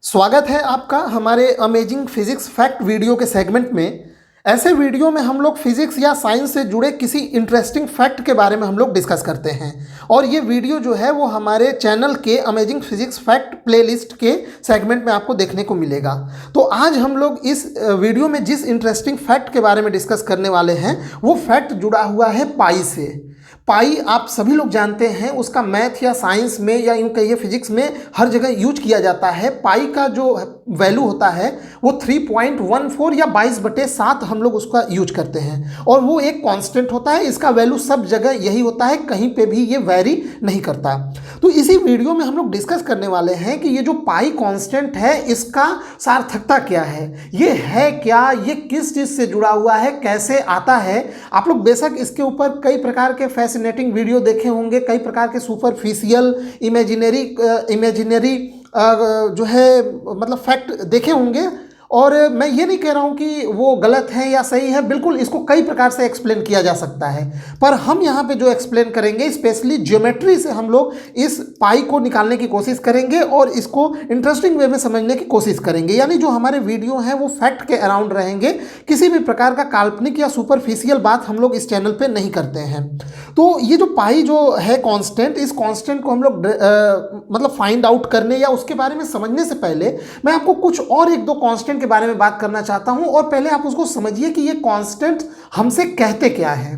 स्वागत है आपका हमारे अमेजिंग फिजिक्स फैक्ट वीडियो के सेगमेंट में। ऐसे वीडियो में हम लोग फिजिक्स या साइंस से जुड़े किसी इंटरेस्टिंग फैक्ट के बारे में हम लोग डिस्कस करते हैं और ये वीडियो जो है वो हमारे चैनल के अमेजिंग फिजिक्स फैक्ट प्लेलिस्ट के सेगमेंट में आपको देखने को मिलेगा। तो आज हम लोग इस वीडियो में जिस इंटरेस्टिंग फैक्ट के बारे में डिस्कस करने वाले हैं वो फैक्ट जुड़ा हुआ है पाई से। पाई आप सभी लोग जानते हैं, उसका मैथ या साइंस में या यूँ कहिए फिजिक्स में हर जगह यूज किया जाता है। पाई का जो वैल्यू होता है वो 3.14 या 22/7 हम लोग उसका यूज करते हैं और वो एक कांस्टेंट होता है। इसका वैल्यू सब जगह यही होता है, कहीं पे भी ये वेरी नहीं करता। तो इसी वीडियो में हम लोग डिस्कस करने वाले हैं कि ये जो पाई कांस्टेंट है इसका सार्थकता क्या है, ये है क्या, ये किस चीज़ से जुड़ा हुआ है, कैसे आता है। आप लोग बेशक इसके ऊपर कई प्रकार के फैसिनेटिंग वीडियो देखे होंगे, कई प्रकार के सुपरफिशियल इमेजिनरी जो है मतलब फैक्ट देखे होंगे और मैं ये नहीं कह रहा हूँ कि वो गलत है या सही है, बिल्कुल इसको कई प्रकार से एक्सप्लेन किया जा सकता है। पर हम यहाँ पे जो एक्सप्लेन करेंगे स्पेशली ज्योमेट्री से हम लोग इस पाई को निकालने की कोशिश करेंगे और इसको इंटरेस्टिंग वे में समझने की कोशिश करेंगे। यानी जो हमारे वीडियो हैं वो फैक्ट के अराउंड रहेंगे, किसी भी प्रकार का काल्पनिक या सुपरफिशियल बात हम लोग इस चैनल पर नहीं करते हैं। तो ये जो पाई जो है कांस्टेंट, इस कांस्टेंट को हम लोग मतलब फाइंड आउट करने या उसके बारे में समझने से पहले मैं आपको कुछ और एक दो कांस्टेंट के बारे में बात करना चाहता हूं और पहले आप उसको समझिए कि ये कांस्टेंट हमसे कहते क्या है।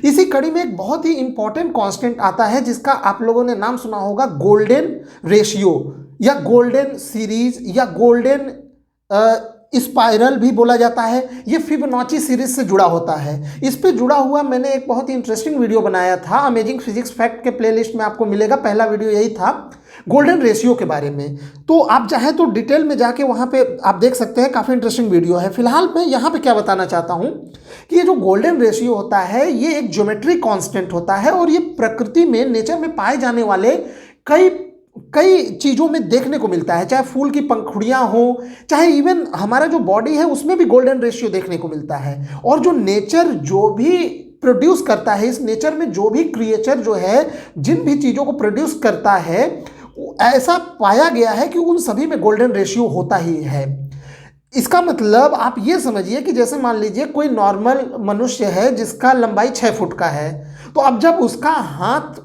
इसी कड़ी में एक बहुत ही इंपॉर्टेंट कांस्टेंट आता है जिसका आप लोगों ने नाम सुना होगा, गोल्डन रेशियो या गोल्डन सीरीज या गोल्डन स्पाइरल भी बोला जाता है। ये फिबोनाची सीरीज से जुड़ा होता है। इस पे जुड़ा हुआ मैंने एक बहुत ही इंटरेस्टिंग वीडियो बनाया था, अमेजिंग फिजिक्स फैक्ट के प्लेलिस्ट में आपको मिलेगा। पहला वीडियो यही था गोल्डन रेशियो के बारे में। तो आप चाहें तो डिटेल में जाके वहाँ पे आप देख सकते हैं, काफ़ी इंटरेस्टिंग वीडियो है। फिलहाल मैं यहाँ पे क्या बताना चाहता हूँ कि ये जो गोल्डन रेशियो होता है ये एक ज्योमेट्री कांस्टेंट होता है और ये प्रकृति में, नेचर में पाए जाने वाले कई चीज़ों में देखने को मिलता है। चाहे फूल की पंखुड़ियाँ हो, चाहे इवन हमारा जो बॉडी है उसमें भी गोल्डन रेशियो देखने को मिलता है। और जो नेचर जो भी प्रोड्यूस करता है, इस नेचर में जो भी क्रिएचर जो है जिन भी चीज़ों को प्रोड्यूस करता है, ऐसा पाया गया है कि उन सभी में गोल्डन रेशियो होता ही है। इसका मतलब आप ये समझिए कि जैसे मान लीजिए कोई नॉर्मल मनुष्य है जिसका लंबाई 6 फुट का है, तो अब जब उसका हाथ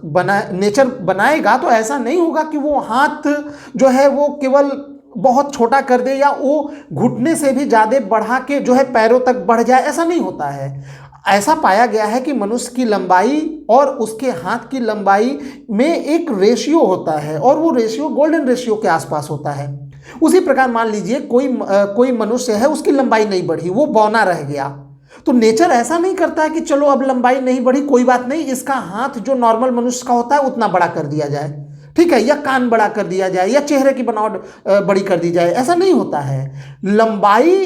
नेचर बनाएगा तो ऐसा नहीं होगा कि वो हाथ जो है वो केवल बहुत छोटा कर दे या वो घुटने से भी ज़्यादा बढ़ा के जो है पैरों तक बढ़ जाए, ऐसा नहीं होता है। ऐसा पाया गया है कि मनुष्य की लंबाई और उसके हाथ की लंबाई में एक रेशियो होता है और वो रेशियो गोल्डन रेशियो के आसपास होता है। उसी प्रकार मान लीजिए कोई मनुष्य है, उसकी लंबाई नहीं बढ़ी, वो बौना रह गया, तो नेचर ऐसा नहीं करता है कि चलो अब लंबाई नहीं बढ़ी, कोई बात नहीं, इसका हाथ जो नॉर्मल मनुष्य का होता है उतना बड़ा कर दिया जाए, ठीक है, या कान बड़ा कर दिया जाए या चेहरे की बनावट बड़ी कर दी जाए। ऐसा नहीं होता है। लंबाई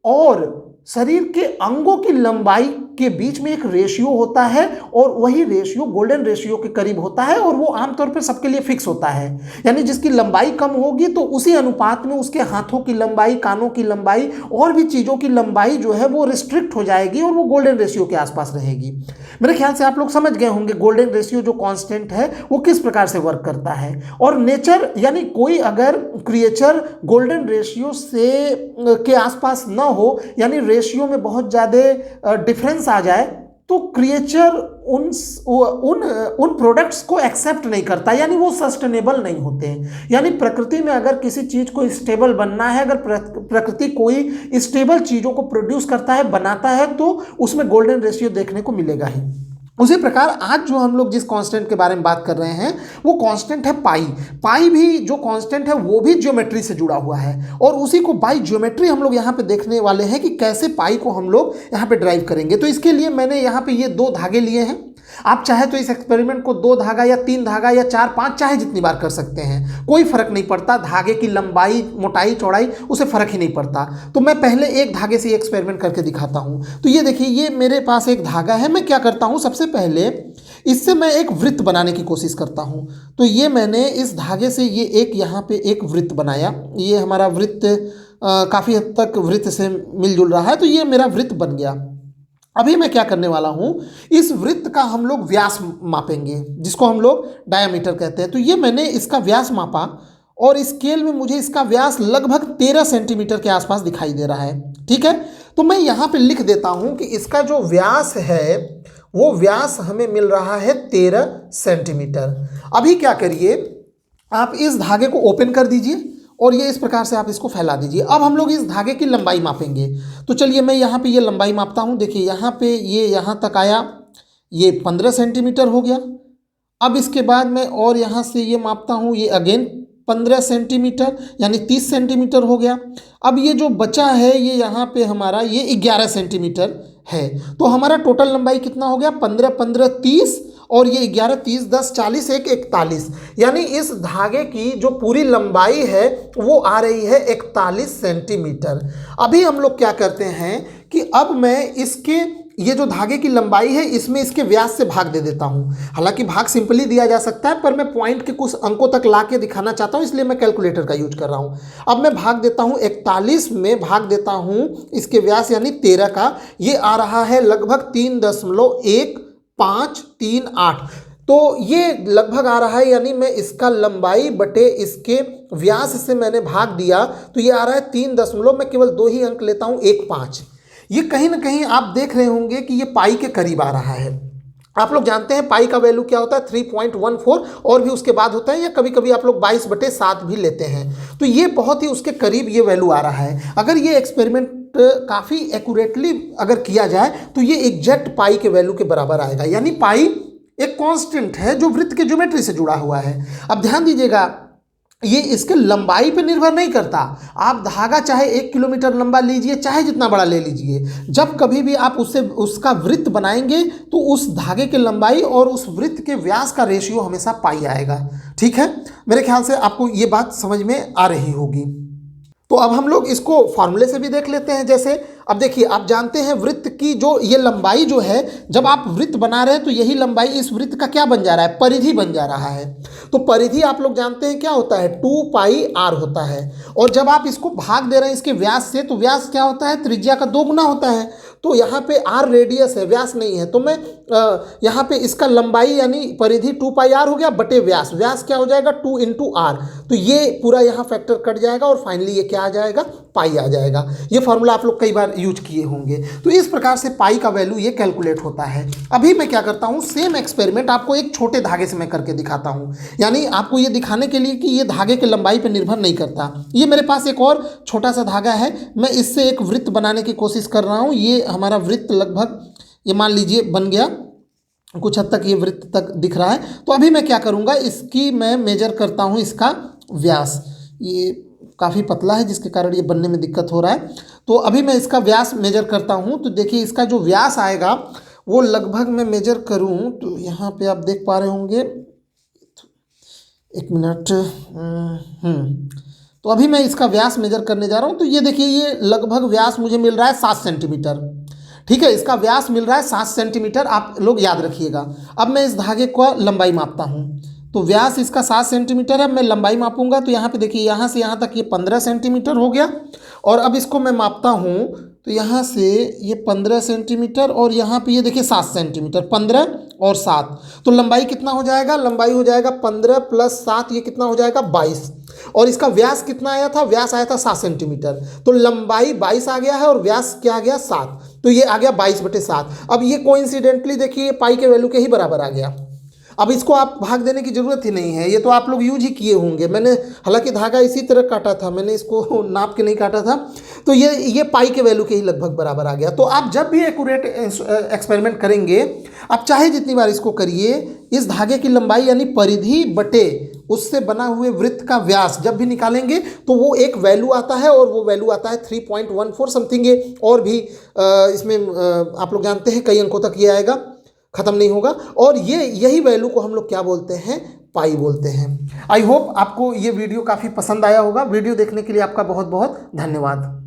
और शरीर के अंगों की लंबाई के बीच में एक रेशियो होता है और वही रेशियो गोल्डन रेशियो के करीब होता है और वो आमतौर पर सबके लिए फिक्स होता है। यानी जिसकी लंबाई कम होगी तो उसी अनुपात में उसके हाथों की लंबाई, कानों की लंबाई और भी चीज़ों की लंबाई जो है वो रिस्ट्रिक्ट हो जाएगी और वो गोल्डन रेशियो के आसपास रहेगी। मेरे ख्याल से आप लोग समझ गए होंगे गोल्डन रेशियो जो कांस्टेंट है वो किस प्रकार से वर्क करता है। और नेचर यानी कोई अगर क्रिएचर गोल्डन रेशियो से के आसपास न हो, यानी रेशियो में बहुत ज़्यादा डिफरेंस आ जाए, तो क्रिएचर उन प्रोडक्ट्स को एक्सेप्ट नहीं करता, यानी वो सस्टेनेबल नहीं होते हैं। यानी प्रकृति में अगर किसी चीज़ को स्टेबल बनना है, अगर प्रकृति कोई स्टेबल चीज़ों को प्रोड्यूस करता है, बनाता है, तो उसमें गोल्डन रेशियो देखने को मिलेगा ही। उसी प्रकार आज जो हम लोग जिस कांस्टेंट के बारे में बात कर रहे हैं वो कांस्टेंट है पाई। पाई भी जो कांस्टेंट है वो भी ज्योमेट्री से जुड़ा हुआ है और उसी को बाय ज्योमेट्री हम लोग यहाँ पे देखने वाले हैं कि कैसे पाई को हम लोग यहाँ पे ड्राइव करेंगे। तो इसके लिए मैंने यहाँ पे ये 2 धागे लिए हैं। आप चाहे तो इस एक्सपेरिमेंट को 2 धागा या 3 धागा या 4, 5 चाहे जितनी बार कर सकते हैं, कोई फर्क नहीं पड़ता। धागे की लंबाई, मोटाई, चौड़ाई उसे फर्क ही नहीं पड़ता। तो मैं पहले एक धागे से एक्सपेरिमेंट करके दिखाता हूँ। तो ये देखिए, ये मेरे पास एक धागा है। मैं क्या करता हूँ, सबसे पहले इससे मैं एक वृत्त बनाने की कोशिश करता हूँ। तो ये मैंने इस धागे से ये एक यहाँ पे एक वृत्त बनाया। ये हमारा वृत्त काफ़ी हद तक वृत्त से मिलजुल रहा है। तो ये मेरा वृत्त बन गया। अभी मैं क्या करने वाला हूँ, इस वृत्त का हम लोग व्यास मापेंगे, जिसको हम लोग डायामीटर कहते हैं। तो ये मैंने इसका व्यास मापा और स्केल में मुझे इसका व्यास लगभग 13 सेंटीमीटर के आसपास दिखाई दे रहा है। ठीक है, तो मैं यहाँ पे लिख देता हूँ कि इसका जो व्यास है वो व्यास हमें मिल रहा है 13 सेंटीमीटर। अभी क्या करिए, आप इस धागे को ओपन कर दीजिए और ये इस प्रकार से आप इसको फैला दीजिए। अब हम लोग इस धागे की लंबाई मापेंगे। तो चलिए मैं यहाँ पे ये लंबाई मापता हूँ। देखिए यहाँ पे ये यहाँ तक आया, ये 15 सेंटीमीटर हो गया। अब इसके बाद मैं और यहाँ से ये मापता हूँ, ये अगेन 15 सेंटीमीटर यानी 30 सेंटीमीटर हो गया। अब ये जो बचा है ये यहाँ पे हमारा ये 11 सेंटीमीटर है। तो हमारा टोटल लंबाई कितना हो गया, 15 15 30 और ये 11 30 10 40 1 41, यानी इस धागे की जो पूरी लंबाई है वो आ रही है 41 सेंटीमीटर। अभी हम लोग क्या करते हैं कि अब मैं इसके ये जो धागे की लंबाई है इसमें इसके व्यास से भाग दे देता हूँ। हालांकि भाग सिंपली दिया जा सकता है पर मैं पॉइंट के कुछ अंकों तक ला के दिखाना चाहता हूँ, इसलिए मैं कैलकुलेटर का यूज कर रहा हूँ। अब मैं भाग देता हूँ 41 में भाग देता हूँ इसके व्यास यानी 13 का, ये आ रहा है लगभग 3.1538। तो ये लगभग आ रहा है, यानी मैं इसका लंबाई बटे इसके व्यास से मैंने भाग दिया तो ये आ रहा है 3 दशमलव, मैं केवल 2 ही अंक लेता हूँ 15। ये कहीं ना कहीं आप देख रहे होंगे कि ये पाई के करीब आ रहा है। आप लोग जानते हैं पाई का वैल्यू क्या होता है, 3.14 और भी उसके बाद होता है, या कभी कभी आप लोग 22/7 भी लेते हैं। तो ये बहुत ही उसके करीब ये वैल्यू आ रहा है। अगर ये एक्सपेरिमेंट काफ़ी एक्यूरेटली अगर किया जाए तो ये एग्जैक्ट पाई के वैल्यू के बराबर आएगा। यानी पाई एक कांस्टेंट है जो वृत्त के ज्योमेट्री से जुड़ा हुआ है। अब ध्यान दीजिएगा, ये इसके लंबाई पे निर्भर नहीं करता। आप धागा चाहे 1 किलोमीटर लंबा लीजिए, चाहे जितना बड़ा ले लीजिए, जब कभी भी आप उससे उसका वृत्त बनाएंगे तो उस धागे की लंबाई और उस वृत्त के व्यास का रेशियो हमेशा पाई आएगा। ठीक है, मेरे ख्याल से आपको ये बात समझ में आ रही होगी। तो अब हम लोग इसको फॉर्मूले से भी देख लेते हैं। जैसे अब देखिए, आप जानते हैं वृत्त की जो ये लंबाई जो है, जब आप वृत्त बना रहे हैं तो यही लंबाई इस वृत्त का क्या बन जा रहा है, परिधि बन जा रहा है। तो परिधि आप लोग जानते हैं क्या होता है, 2πr होता है। और जब आप इसको भाग दे रहे हैं इसके व्यास से, तो व्यास क्या होता है, त्रिज्या का 2 गुना होता है। तो यहाँ पे r रेडियस है, व्यास नहीं है। तो मैं यहाँ पे इसका लंबाई यानी परिधि 2πr हो गया बटे व्यास। व्यास क्या हो जाएगा, 2 × r। तो ये पूरा यहाँ फैक्टर कट जाएगा और फाइनली ये क्या आ जाएगा, पाई आ जाएगा। ये फॉर्मूला आप लोग कई बार यूज किए होंगे। तो इस प्रकार से पाई का वैल्यू ये कैलकुलेट होता है। अभी मैं क्या करता हूँ, सेम एक्सपेरिमेंट आपको एक छोटे धागे से मैं करके दिखाता हूँ। यानी आपको ये दिखाने के लिए कि ये धागे के लंबाई पर निर्भर नहीं करता। ये मेरे पास एक और छोटा सा धागा है, मैं इससे एक वृत्त बनाने की कोशिश कर रहा हूँ। ये हमारा वृत्त लगभग ये मान लीजिए बन गया, कुछ हद तक ये वृत्त तक दिख रहा है। तो अभी मैं क्या करूँगा, इसकी मैं मेजर करता हूँ इसका व्यास। ये काफ़ी पतला है जिसके कारण ये बनने में दिक्कत हो रहा है। तो अभी मैं इसका व्यास मेजर करता हूँ। तो देखिए इसका जो व्यास आएगा वो लगभग मैं मेजर करूँ तो यहाँ पे आप देख पा रहे होंगे, एक मिनट। तो अभी मैं इसका व्यास मेजर करने जा रहा हूँ। तो ये देखिए, ये लगभग व्यास मुझे मिल रहा है 7 सेंटीमीटर। ठीक है, इसका व्यास मिल रहा है 7 सेंटीमीटर, आप लोग याद रखिएगा। अब मैं इस धागे को लंबाई मापता हूँ। तो व्यास इसका 7 सेंटीमीटर है, मैं लंबाई मापूंगा। तो यहाँ पे देखिए, यहाँ से यहाँ तक ये 15 सेंटीमीटर हो गया। और अब इसको मैं मापता हूँ तो यहाँ से ये 15 सेंटीमीटर और यहाँ पे ये देखिए 7 सेंटीमीटर, 15 और 7। तो लंबाई कितना हो जाएगा, लंबाई हो जाएगा 15 + 7, ये कितना हो जाएगा 22। और इसका व्यास कितना आया था, व्यास आया था 7 सेंटीमीटर। तो लंबाई 22 आ गया है और व्यास क्या आ गया, 7। तो ये आ गया 22/7। अब ये कोइंसिडेंटली देखिए पाई के वैल्यू के ही बराबर आ गया। अब इसको आप भाग देने की ज़रूरत ही नहीं है, ये तो आप लोग यूज ही किए होंगे। मैंने हालांकि धागा इसी तरह काटा था, मैंने इसको नाप के नहीं काटा था। तो ये पाई के वैल्यू के ही लगभग बराबर आ गया। तो आप जब भी एक्यूरेट एक्सपेरिमेंट करेंगे, आप चाहे जितनी बार इसको करिए, इस धागे की लंबाई यानी परिधि बटे उससे बना हुए वृत्त का व्यास जब भी निकालेंगे तो वो एक वैल्यू आता है, और वो वैल्यू आता है 3.14 समथिंग। और भी इसमें आप लोग जानते हैं कई अंकों तक ये आएगा, ख़त्म नहीं होगा। और यही वैल्यू को हम लोग क्या बोलते हैं, पाई बोलते हैं। आई होप आपको ये वीडियो काफ़ी पसंद आया होगा। वीडियो देखने के लिए आपका बहुत बहुत धन्यवाद।